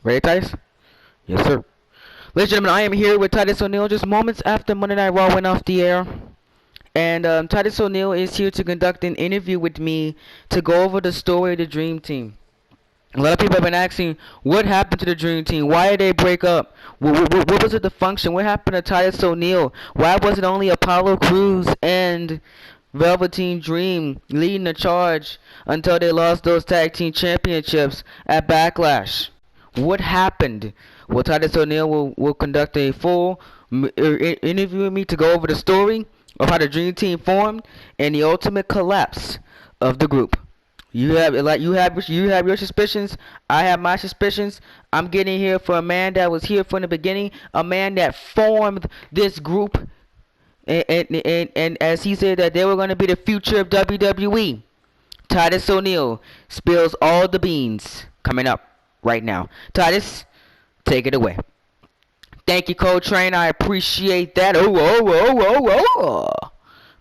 Ready, Titus? Yes, sir. Ladies and gentlemen, I am here with Titus O'Neil just moments after Monday Night Raw went off the air. And Titus O'Neil is here to conduct an interview with me to go over the story of the Dream Team. A lot of people have been asking, what happened to the Dream Team? Why did they break up? What was it the function? What happened to Titus O'Neil? Why was it only Apollo Crews and Velveteen Dream leading the charge until they lost those tag team championships at Backlash? What happened? Well, Titus O'Neil will conduct a full interview with me to go over the story of how the Dream Team formed and the ultimate collapse of the group. You have your suspicions. I have my suspicions. I'm getting here for a man that was here from the beginning, a man that formed this group, and as he said that they were going to be the future of WWE. Titus O'Neil spills all the beans coming up right now. Titus, take it away. Thank you, Coltrane. I appreciate that.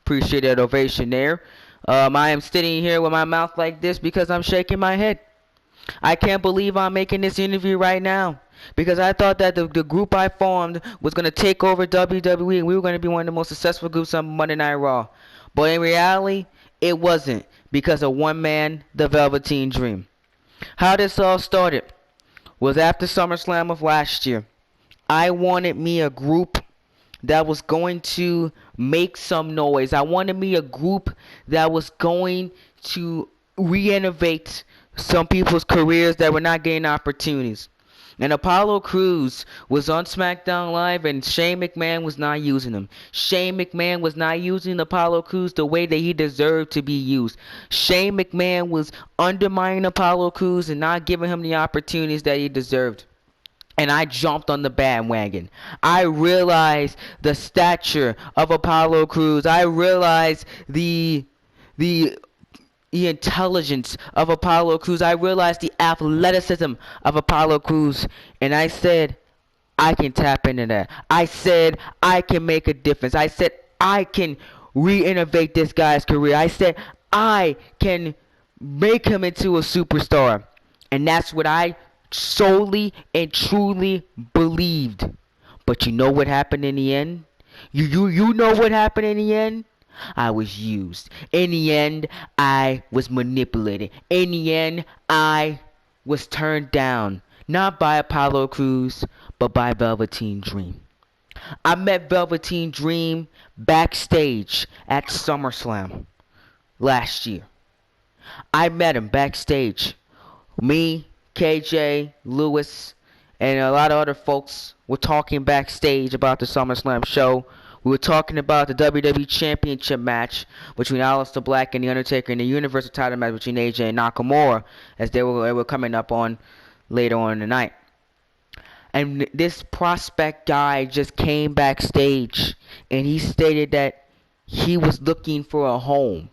Appreciate that ovation there. I am sitting here with my mouth like this because I'm shaking my head. I can't believe I'm making this interview right now because I thought that the group I formed was going to take over WWE and we were going to be one of the most successful groups on Monday Night Raw. But in reality, it wasn't because of one man, the Velveteen Dream. How this all started was after SummerSlam of last year. I wanted me a group that was going to make some noise. I wanted me a group that was going to re-innovate some people's careers that were not getting opportunities. And Apollo Crews was on SmackDown Live and Shane McMahon was not using him. Shane McMahon was not using Apollo Crews the way that he deserved to be used. Shane McMahon was undermining Apollo Crews and not giving him the opportunities that he deserved. And I jumped on the bandwagon. I realized the stature of Apollo Crews. I realized the intelligence of Apollo Crews. I realized the athleticism of Apollo Crews. And I said, I can tap into that. I said, I can make a difference. I said, I can re-innovate this guy's career. I said, I can make him into a superstar. And that's what I solely and truly believed. But you know what happened in the end? You know what happened in the end? I was used. In the end, I was manipulated. In the end, I was turned down. Not by Apollo Crews, but by Velveteen Dream. I met Velveteen Dream backstage at SummerSlam last year. I met him backstage. Me, KJ, Lewis, and a lot of other folks were talking backstage about the SummerSlam show. We were talking about the WWE Championship match between Aleister Black and The Undertaker and the Universal title match between AJ and Nakamura as they were coming up on later on in the night. And this prospect guy just came backstage and he stated that he was looking for a home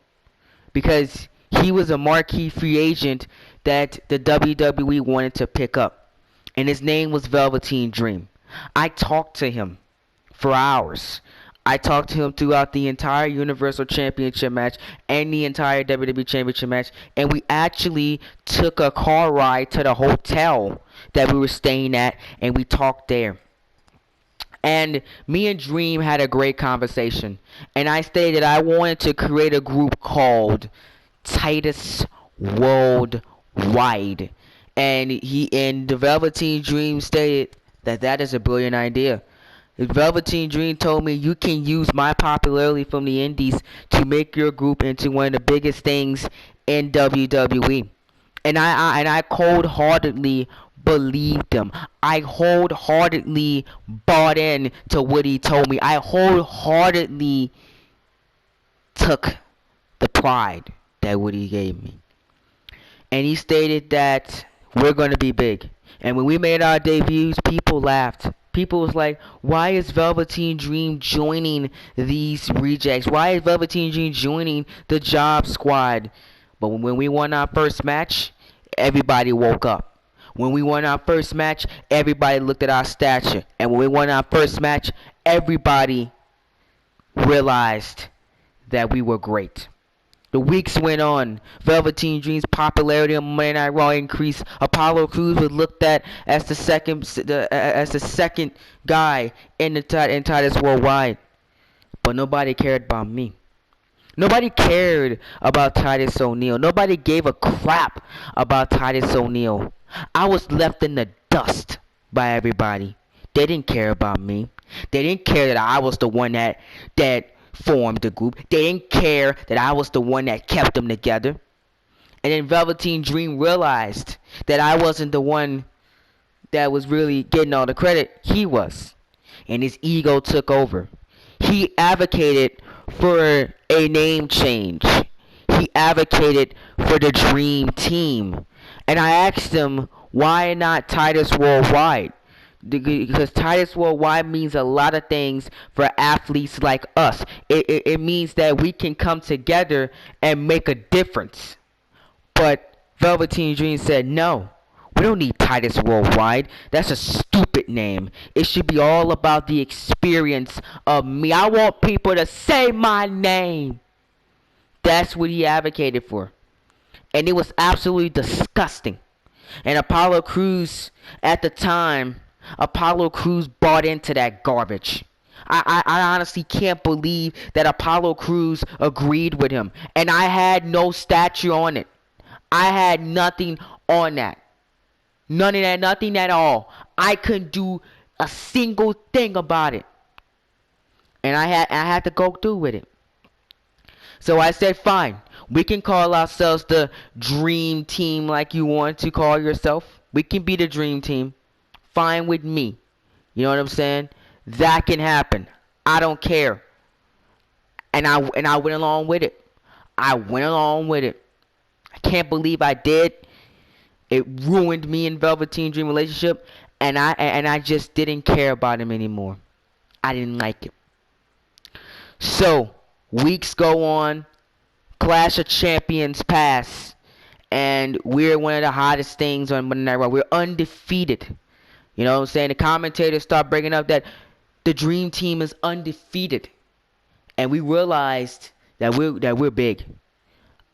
because he was a marquee free agent that the WWE wanted to pick up. And his name was Velveteen Dream. I talked to him for hours. I talked to him throughout the entire Universal Championship match and the entire WWE Championship match. And we actually took a car ride to the hotel that we were staying at and we talked there. And me and Dream had a great conversation. And I stated I wanted to create a group called Titus Worldwide. And the Velveteen Dream stated that is a brilliant idea. The Velveteen Dream told me you can use my popularity from the indies to make your group into one of the biggest things in WWE. And I cold-heartedly believed him. I wholeheartedly bought in to what he told me. I wholeheartedly took the pride that what he gave me. And he stated that we're going to be big. And when we made our debuts, people laughed. People was like, why is Velveteen Dream joining these rejects? Why is Velveteen Dream joining the Job Squad? But when we won our first match, everybody woke up. When we won our first match, everybody looked at our stature. And when we won our first match, everybody realized that we were great. The weeks went on. Velveteen Dream's popularity on Monday Night Raw increased. Apollo Crews was looked at as the second guy in Titus Worldwide. But nobody cared about me. Nobody cared about Titus O'Neil. Nobody gave a crap about Titus O'Neil. I was left in the dust by everybody. They didn't care about me. They didn't care that I was the one that formed the group. They didn't care that I was the one that kept them together. And then Velveteen Dream realized that I wasn't the one that was really getting all the credit. He was. And his ego took over. He advocated for a name change. He advocated for the Dream Team. And I asked him, why not Titus Worldwide? Because Titus Worldwide means a lot of things for athletes like us. It means that we can come together and make a difference. But Velveteen Dream said, no, we don't need Titus Worldwide. That's a stupid name. It should be all about the experience of me. I want people to say my name. That's what he advocated for. And it was absolutely disgusting. And Apollo Crews, at the time, Apollo Crews bought into that garbage. I honestly can't believe that Apollo Crews agreed with him. And I had no statue on it. I had nothing on that. Nothing at all. I couldn't do a single thing about it. And I had to go through with it. So I said, fine. We can call ourselves the Dream Team like you want to call yourself. We can be the Dream Team. Fine with me. You know what I'm saying? That can happen. I don't care. And I went along with it. I can't believe I did. It ruined me and Velveteen Dream relationship, and I just didn't care about him anymore. I didn't like it. So weeks go on, Clash of Champions pass, and we're one of the hottest things on Monday Night Raw. We're undefeated. You know what I'm saying? The commentators start bringing up that the Dream Team is undefeated, and we realized that we're big.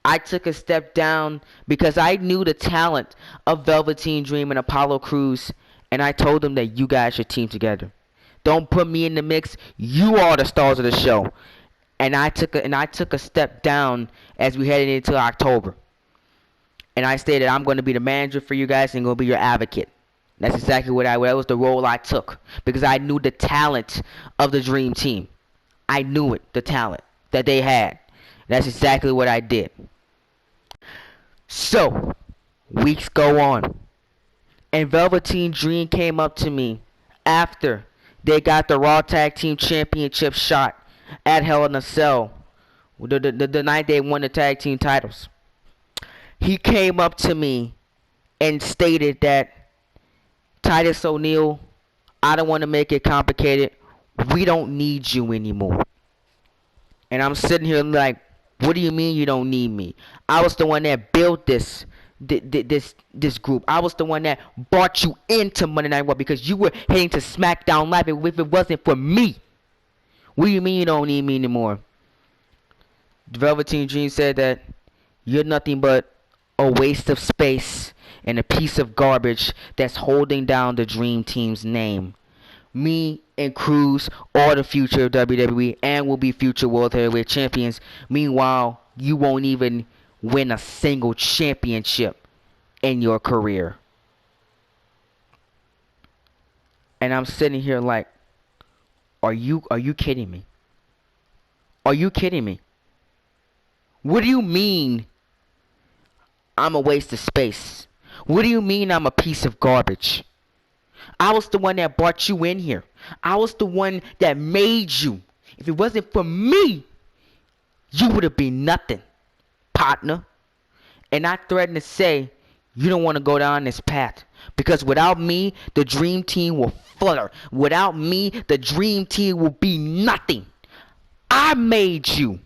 I took a step down because I knew the talent of Velveteen Dream and Apollo Crews, and I told them that you guys should team together. Don't put me in the mix. You are the stars of the show. And I took a step down as we headed into October. And I stated I'm going to be the manager for you guys and going to be your advocate. That's exactly that was the role I took, because I knew the talent of the Dream Team. I knew it, the talent that they had. That's exactly what I did. So, weeks go on. And Velveteen Dream came up to me after they got the Raw Tag Team Championship shot at Hell in a Cell. The night they won the tag team titles. He came up to me and stated that, Titus O'Neil, I don't want to make it complicated. We don't need you anymore. And I'm sitting here like, what do you mean you don't need me? I was the one that built this group. I was the one that brought you into Monday Night Raw because you were heading to SmackDown Live if it wasn't for me. What do you mean you don't need me anymore? Velveteen Dream said that you're nothing but a waste of space and a piece of garbage that's holding down the Dream Team's name. Me and Cruz are the future of WWE and will be future World Heavyweight Champions. Meanwhile, you won't even win a single championship in your career. And I'm sitting here like, are you kidding me? Are you kidding me? What do you mean I'm a waste of space? What do you mean I'm a piece of garbage? I was the one that brought you in here. I was the one that made you. If it wasn't for me, you would have been nothing, partner. And I threatened to say, you don't want to go down this path. Because without me, the Dream Team will flutter. Without me, the Dream Team will be nothing. I made you.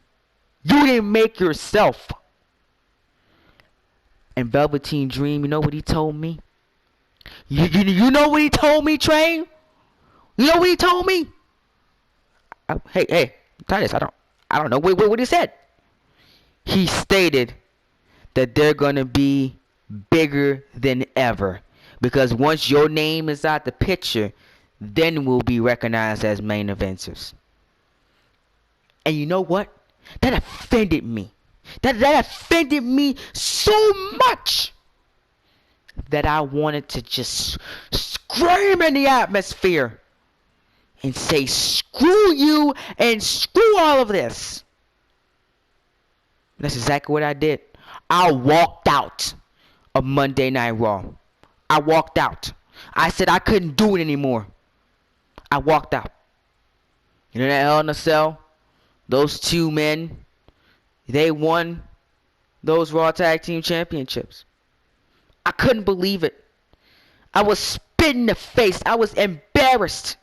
You didn't make yourself. And Velveteen Dream, you know what he told me? You know what he told me, Train? You know what he told me? Hey, Titus, I don't know what he said. he stated that they're going to be bigger than ever. Because once your name is out the picture, then we'll be recognized as main eventers. And you know what? That offended me. That offended me so much that I wanted to just scream in the atmosphere and say, screw you and screw all of this. That's exactly what I did. I walked out of Monday Night Raw. I walked out. I said I couldn't do it anymore. I walked out. You know that Hell in a Cell? Those two men, they won those Raw Tag Team Championships. I couldn't believe it. I was spit in the face. I was embarrassed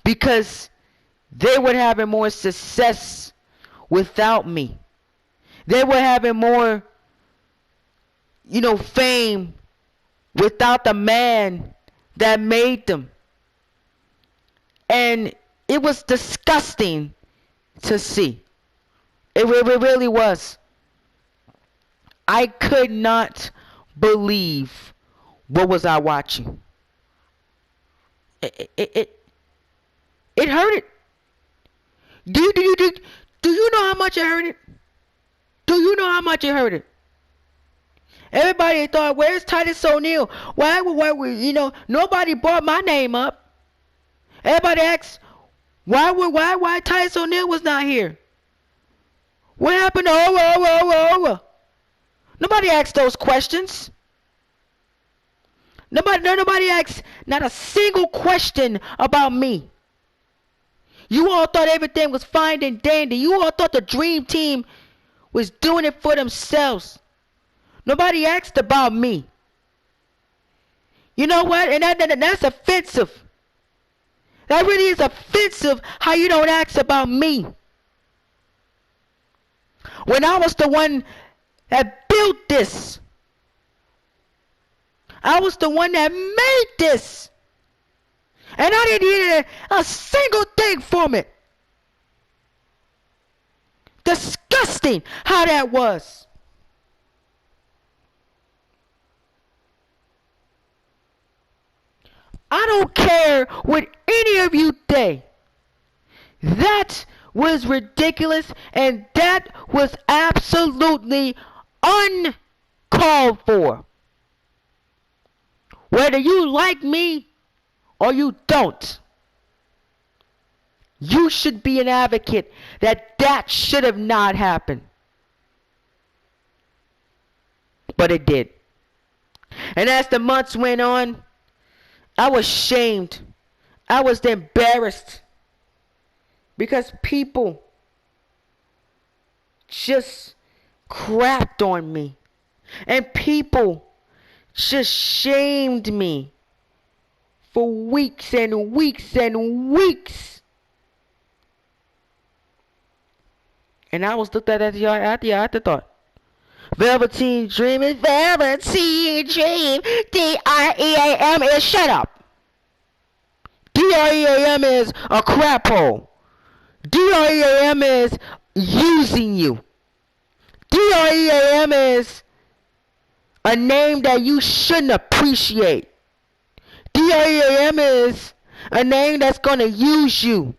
because they were having more success without me. They were having more, fame without the man that made them. And it was disgusting to see. It really was. I could not believe what was I watching. It hurt it. Do you know how much it hurt it? Do you know how much it hurt it? Everybody thought, where's Titus O'Neil? Why, nobody brought my name up. Everybody asked, why Titus O'Neil was not here? What happened to Owa? Nobody asked those questions. Nobody asked not a single question about me. You all thought everything was fine and dandy. You all thought the Dream Team was doing it for themselves. Nobody asked about me. You know what? And that's offensive. That really is offensive how you don't ask about me. When I was the one that built this. I was the one that made this. And I didn't hear a single thing from it. Disgusting how that was. I don't care what any of you think. That was ridiculous and that was absolutely uncalled for. Whether you like me or you don't, you should be an advocate that should have not happened. But it did. And as the months went on, I was shamed. I was embarrassed. Because people just crapped on me. And people just shamed me for weeks and weeks and weeks. And I was looked at the afterthought. Velveteen Dream is Velveteen Dream. D-R-E-A-M is shut up. D-R-E-A-M is a crap hole. D-R-E-A-M is using you. D-R-E-A-M is a name that you shouldn't appreciate. D-R-E-A-M is a name that's going to use you.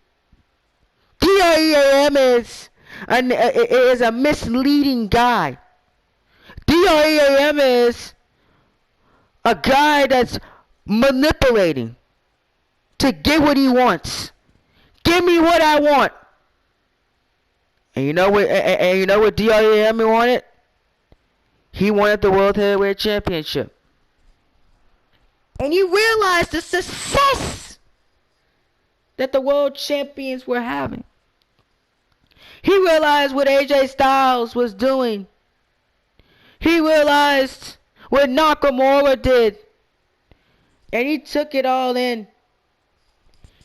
D-R-E-A-M is a misleading guy. D-R-E-A-M is a guy that's manipulating to get what he wants. Give me what I want. And you know what? And you know what D-R-E-A-M wanted? He wanted the World Heavyweight Championship. And he realized the success that the world champions were having. He realized what AJ Styles was doing. He realized what Nakamura did. And he took it all in.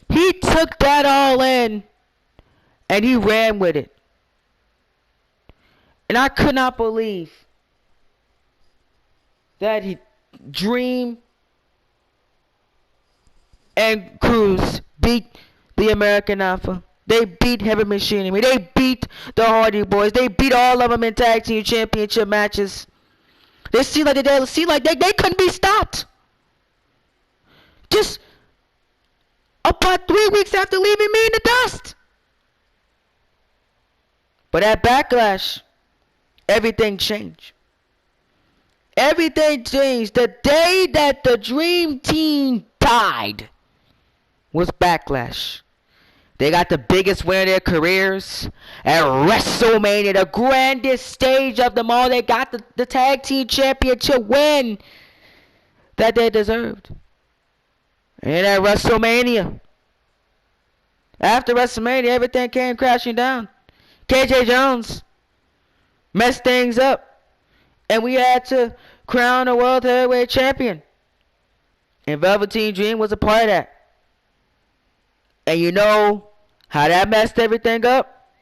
He took that all in. And he ran with it. And I could not believe that Dream and Cruz beat the American Alpha. They beat Heavy Machinery. They beat the Hardy Boys. They beat all of them in tag team championship matches. They seem like they couldn't be stopped. Just about 3 weeks after leaving me in the dust. But at Backlash, everything changed. Everything changed. The day that the Dream Team died was Backlash. They got the biggest win of their careers at WrestleMania, the grandest stage of them all. They got the tag team championship win that they deserved. And at WrestleMania, after WrestleMania, everything came crashing down. KJ Jones messed things up, and we had to crown a World Heavyweight Champion. And Velveteen Dream was a part of that. And you know how that messed everything up?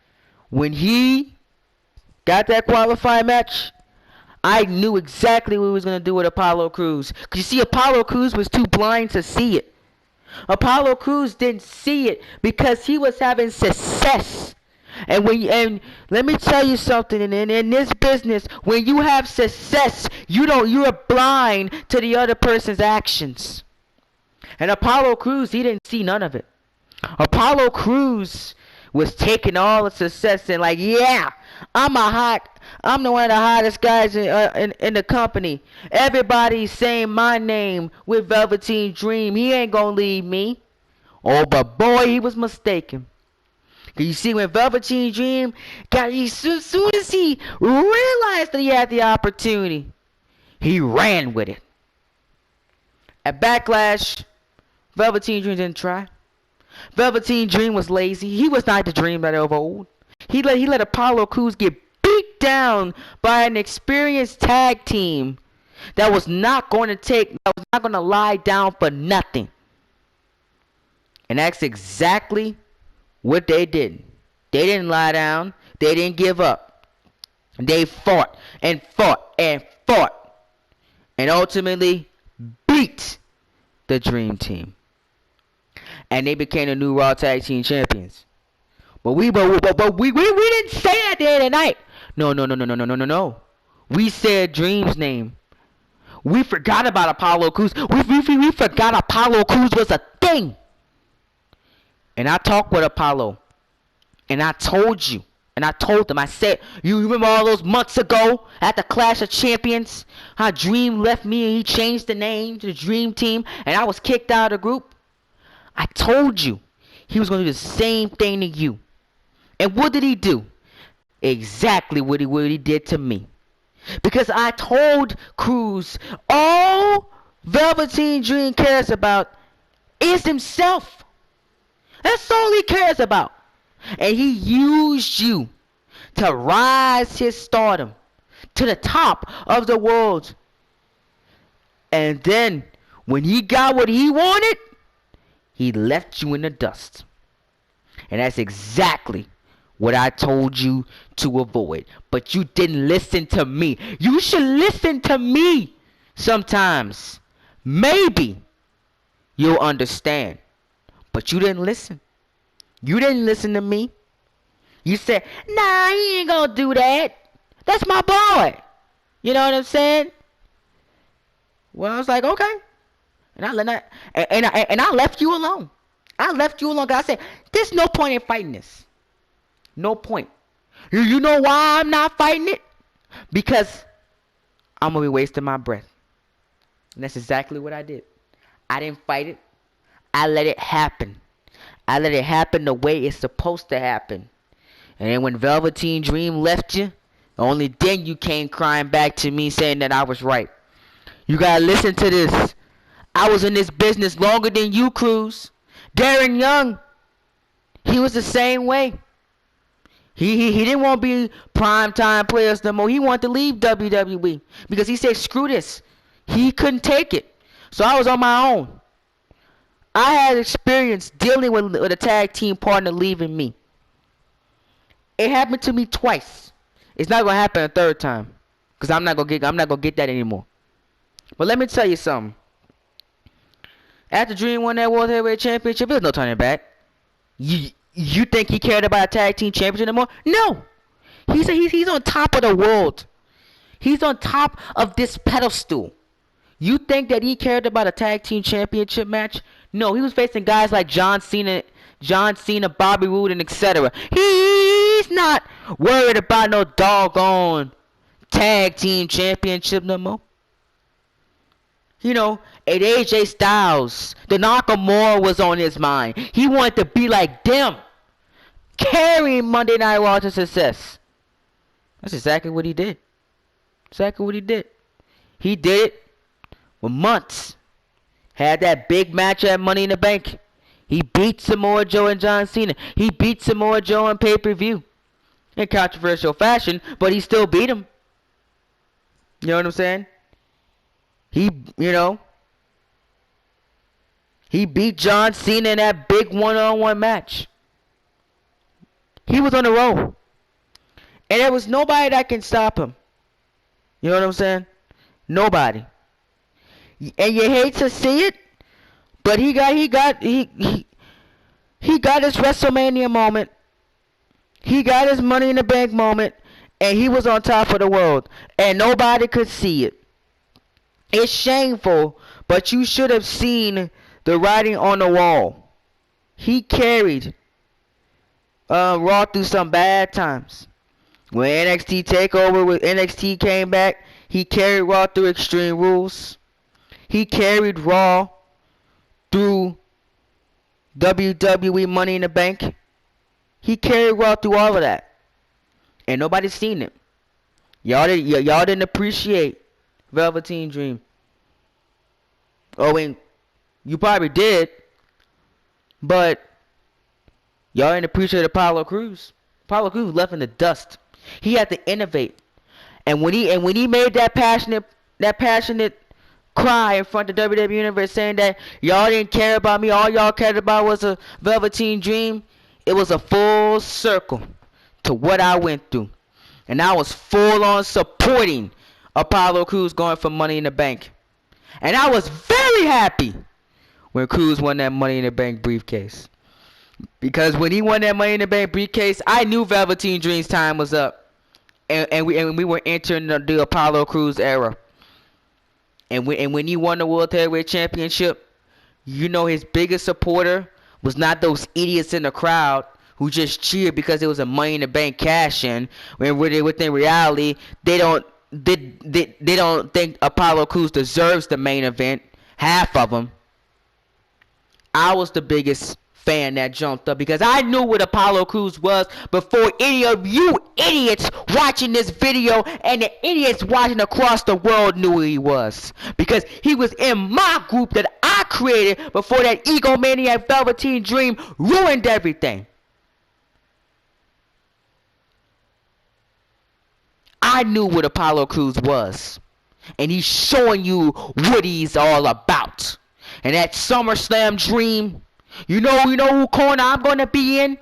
When he got that qualifying match, I knew exactly what he was going to do with Apollo Crews. Because you see, Apollo Crews was too blind to see it. Apollo Crews didn't see it because he was having success. And let me tell you something, in this business, when you have success, you're blind to the other person's actions. And Apollo Crews, he didn't see none of it. Apollo Crews was taking all the success and like, yeah, I'm the one of the hottest guys in the company. Everybody's saying my name with Velveteen Dream. He ain't gonna leave me. Oh, but boy, he was mistaken. Cause you see, when Velveteen Dream soon as he realized that he had the opportunity, he ran with it. At Backlash, Velveteen Dream didn't try. Velveteen Dream was lazy. He was not the Dream that of old. He let Apollo Crews get beat down by an experienced tag team that was not going to lie down for nothing. And that's exactly what they did. They didn't lie down. They didn't give up. They fought and fought and fought, and ultimately beat the Dream Team. And they became the new Raw Tag Team Champions. But we didn't say that the other night. No. We said Dream's name. We forgot about Apollo Crews. We forgot Apollo Crews was a thing. And I talked with Apollo. And I told you. And I told them. I said, you remember all those months ago at the Clash of Champions? How Dream left me and he changed the name to the Dream Team. And I was kicked out of the group. I told you he was going to do the same thing to you. And what did he do? Exactly what he did to me. Because I told Crews, all Velveteen Dream cares about is himself. That's all he cares about. And he used you to rise his stardom to the top of the world. And then when he got what he wanted, he left you in the dust. And that's exactly what I told you to avoid. But you didn't listen to me. You should listen to me sometimes. Maybe you'll understand. But you didn't listen. You didn't listen to me. You said, nah, he ain't gonna do that. That's my boy. You know what I'm saying? Well, I was like, okay. And I left you alone. I left you alone. 'Cause I said, there's no point in fighting this. No point. You know why I'm not fighting it? Because I'm going to be wasting my breath. And that's exactly what I did. I didn't fight it. I let it happen. I let it happen the way it's supposed to happen. And then when Velveteen Dream left you, only then you came crying back to me saying that I was right. You got to listen to this. I was in this business longer than you, Crews. Darren Young, he was the same way. He didn't want to be primetime players no more. He wanted to leave WWE because he said, screw this. He couldn't take it. So I was on my own. I had experience dealing with a tag team partner leaving me. It happened to me twice. It's not gonna happen a third time because I'm not gonna get that anymore. But let me tell you something. After Dream won that World Heavyweight Championship, there's no turning back. You think he cared about a tag team championship anymore? No. He's on top of the world. He's on top of this pedestal. You think that he cared about a tag team championship match? No, he was facing guys like John Cena, Bobby Roode, and etc. He's not worried about no doggone tag team championship no more. You know, at AJ Styles, the Nakamura was on his mind. He wanted to be like them, carrying Monday Night Raw to success. That's exactly what he did. Exactly what he did. He did it for months. Had that big match at Money in the Bank. He beat Samoa Joe and John Cena. He beat Samoa Joe on pay-per-view. In controversial fashion, but he still beat him. You know what I'm saying? He beat John Cena in that big one-on-one match. He was on the roll. And there was nobody that can stop him. You know what I'm saying? Nobody. And you hate to see it, but he got his WrestleMania moment. He got his Money in the Bank moment, and he was on top of the world, and nobody could see it. It's shameful, but you should have seen the writing on the wall. He carried Raw through some bad times. When NXT came back, he carried Raw through Extreme Rules. He carried Raw through WWE Money in the Bank. He carried Raw through all of that. And nobody's seen it. Y'all didn't appreciate Velveteen Dream. Oh, and you probably did. But y'all didn't appreciate Apollo Crews. Apollo Crews left in the dust. He had to innovate. And when he made that passionate cry in front of the WWE Universe saying that y'all didn't care about me, all y'all cared about was a Velveteen Dream, it was a full circle to what I went through. And I was full on supporting Apollo Crews going for Money in the Bank. And I was very happy when Crews won that Money in the Bank briefcase. Because when he won that Money in the Bank briefcase, I knew Velveteen Dream's time was up. And we were entering the Apollo Crews era. And when he won the World Heavyweight Championship, you know his biggest supporter was not those idiots in the crowd who just cheered because it was a Money in the Bank cash-in. When within reality, they don't think Apollo Crews deserves the main event. Half of them. I was the biggest fan that jumped up because I knew what Apollo Crews was before any of you idiots watching this video and the idiots watching across the world knew who he was, because he was in my group that I created before that egomaniac Velveteen Dream ruined everything. I knew what Apollo Crews was, and he's showing you what he's all about. And that SummerSlam dream, you know who corner I'm going to be in?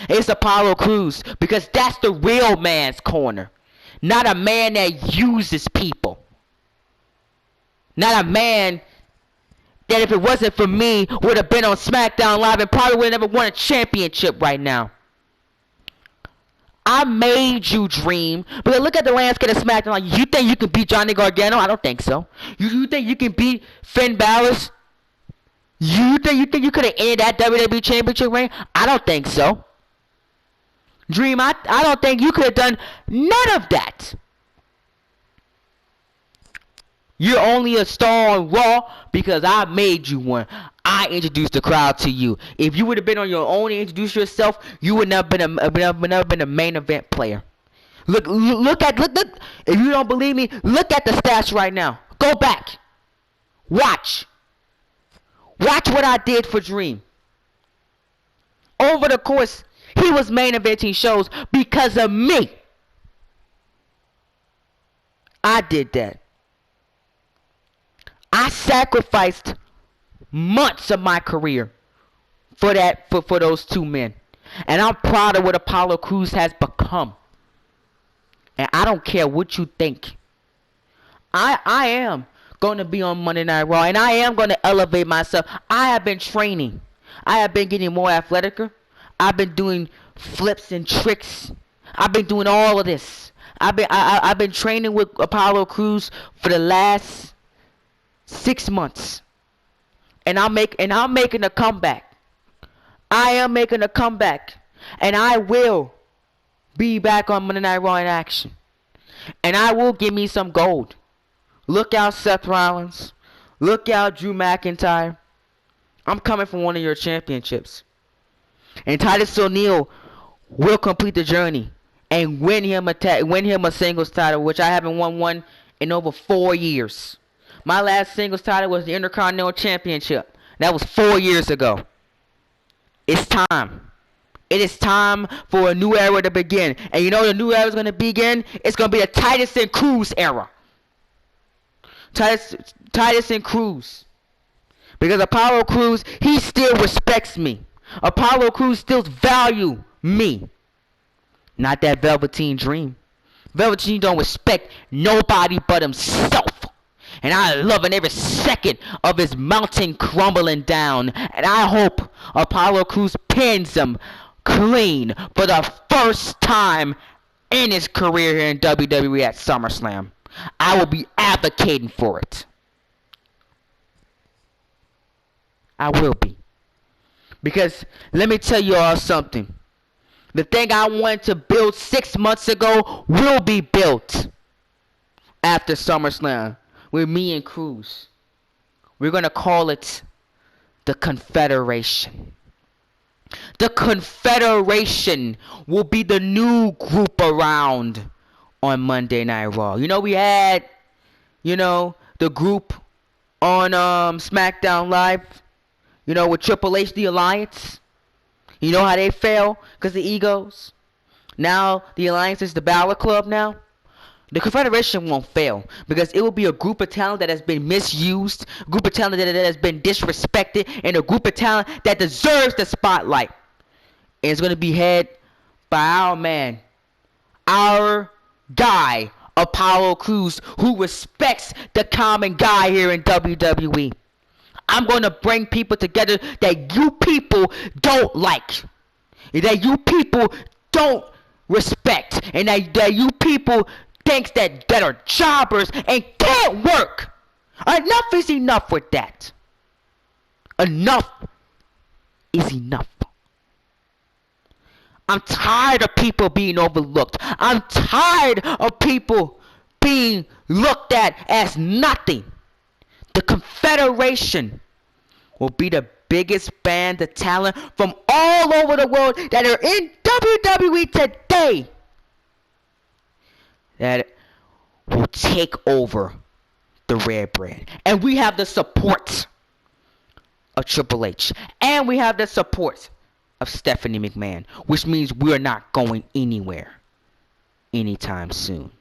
It's Apollo Crews, because that's the real man's corner. Not a man that uses people. Not a man that, if it wasn't for me, would have been on SmackDown Live and probably would have never won a championship right now. I made you dream. But look at the landscape of SmackDown. Like, you think you can beat Johnny Gargano? I don't think so. You think you can beat Finn Balor? You think you could have ended that WWE Championship reign? I don't think so. Dream, I don't think you could have done none of that. You're only a star on Raw because I made you one. I introduced the crowd to you. If you would have been on your own and introduced yourself, you would never been a main event player. Look. If you don't believe me, look at the stats right now. Go back. Watch what I did for Dream. Over the course, he was main eventing shows because of me. I did that. I sacrificed months of my career for those two men. And I'm proud of what Apollo Crews has become. And I don't care what you think. I am going to be on Monday Night Raw, and I am going to elevate myself. I have been training. I have been getting more athleticer. I've been doing flips and tricks. I've been doing all of this. I've been training with Apollo Crews for the last 6 months. And I'm making a comeback. I am making a comeback. And I will be back on Monday Night Raw in action. And I will give me some gold. Look out, Seth Rollins. Look out, Drew McIntyre. I'm coming for one of your championships. And Titus O'Neil will complete the journey and win him a singles title, which I haven't won one in over 4 years. My last singles title was the Intercontinental Championship. That was 4 years ago. It's time. It is time for a new era to begin. And you know the new era is going to begin? It's going to be a Titus and Crews era. Titus and Crews. Because Apollo Crews, he still respects me. Apollo Crews still value me. Not that Velveteen Dream. Velveteen don't respect nobody but himself. And I loving every second of his mountain crumbling down. And I hope Apollo Crews pins him clean for the first time in his career here in WWE at SummerSlam. I will be advocating for it. I will be. Because let me tell you all something. The thing I wanted to build 6 months ago will be built after SummerSlam with me and Crews. We're going to call it the Confederation. The Confederation will be the new group around on Monday Night Raw. You know, we had, the group on SmackDown Live, with Triple H, the Alliance. You know how they fell because of egos. Now the Alliance is the Balor Club now. The Confederation won't fail because it will be a group of talent that has been misused, a group of talent that has been disrespected, and a group of talent that deserves the spotlight. And it's going to be head by our man, our guy, Apollo Crews, who respects the common guy here in WWE. I'm going to bring people together that you people don't like, that you people don't respect, and that you people think that are jobbers and can't work. Enough is enough with that. Enough is enough. I'm tired of people being overlooked. I'm tired of people being looked at as nothing. The Confederation will be the biggest band of talent from all over the world that are in WWE today that will take over the red brand. And we have the support of Triple H. And we have the support of Stephanie McMahon, which means we're not going anywhere anytime soon.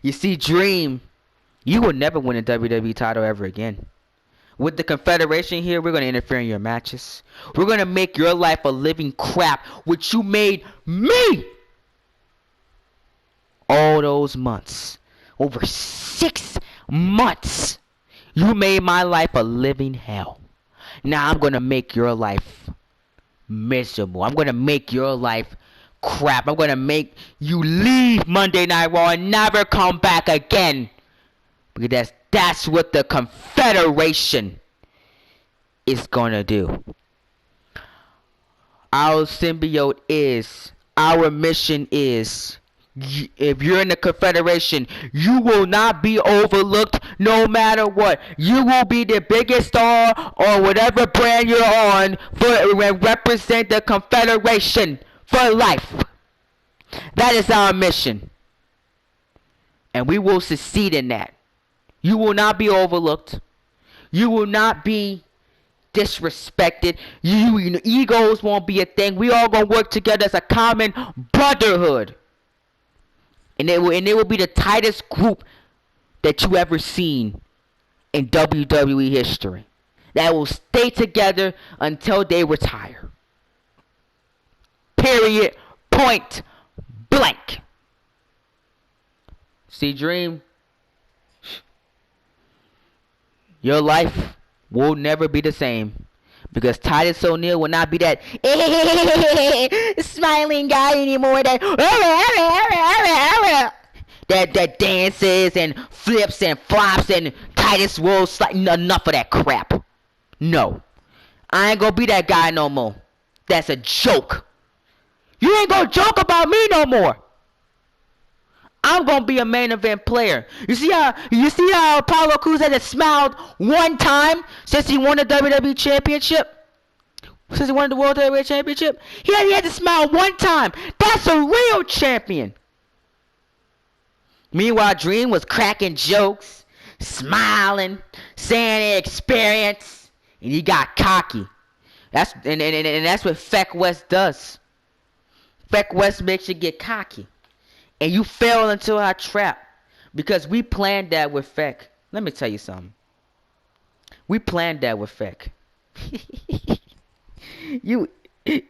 You see, Dream, you will never win a WWE title ever again. With the Confederation here, we're going to interfere in your matches. We're going to make your life a living crap, which you made me all those months. Over 6 months, you made my life a living hell. Now I'm going to make your life miserable. I'm going to make your life crap. I'm going to make you leave Monday Night Raw and never come back again. Because that's what the Confederation is going to do. Our symbiote is, our mission is, if you're in the Confederation, you will not be overlooked no matter what. You will be the biggest star on whatever brand you're on and represent the Confederation for life. That is our mission. And we will succeed in that. You will not be overlooked. You will not be disrespected. Egos won't be a thing. We all gonna work together as a common brotherhood. And it will be the tightest group that you ever seen in WWE history. That will stay together until they retire. Period. Point blank. See, Dream, your life will never be the same. Because Titus O'Neil will not be that smiling guy anymore. That dances and flips and flops and Titus rolls like enough of that crap. No, I ain't gonna be that guy no more. That's a joke. You ain't gonna joke about me no more. I'm gonna be a main event player. You see how Apollo Crews had smiled one time since he won the WWE Championship? Since he won the World Heavyweight Championship? He had to smile one time. That's a real champion. Meanwhile, Dream was cracking jokes, smiling, saying experience, and he got cocky. That's what Feck West does. Feck West makes you get cocky. And you fell into our trap. Because we planned that with Feck. Let me tell you something. We planned that with Feck. You didn't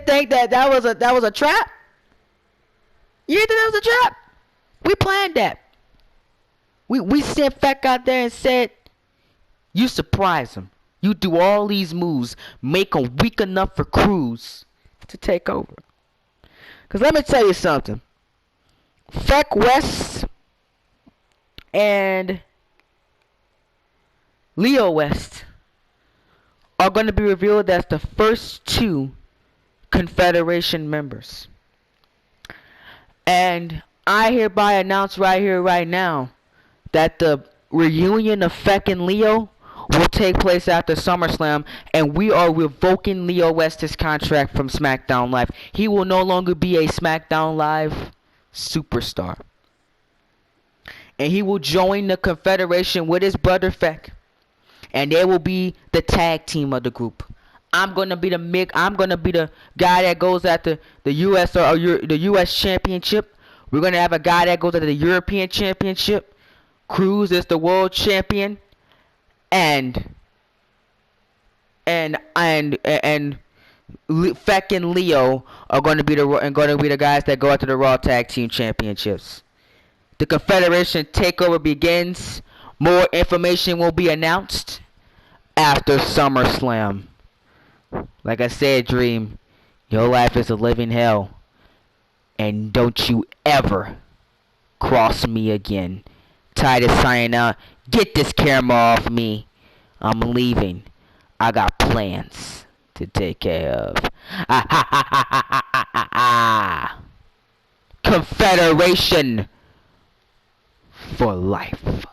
think that was a trap? You didn't think that was a trap? We planned that. We sent Feck out there and said, you surprise him. You do all these moves, make him weak enough for Cruz to take over. Because let me tell you something. Feck West and Leo West are going to be revealed as the first two Confederation members. And I hereby announce right here, right now, that the reunion of Feck and Leo will take place after SummerSlam, and we are revoking Leo West's contract from SmackDown Live. He will no longer be a SmackDown Live superstar. And he will join the Confederation with his brother Feck. And they will be the tag team of the group. I'm gonna be the guy that goes after the US or the US Championship. We're gonna have a guy that goes after the European Championship. Cruz is the world champion. And Feck and Leo are going to be the guys that go after the Raw Tag Team Championships. The Confederation takeover begins. More information will be announced after SummerSlam. Like I said, Dream, your life is a living hell, and don't you ever cross me again. Titus signing out. Get this camera off me. I'm leaving. I got plans to take care of. Confederation for life.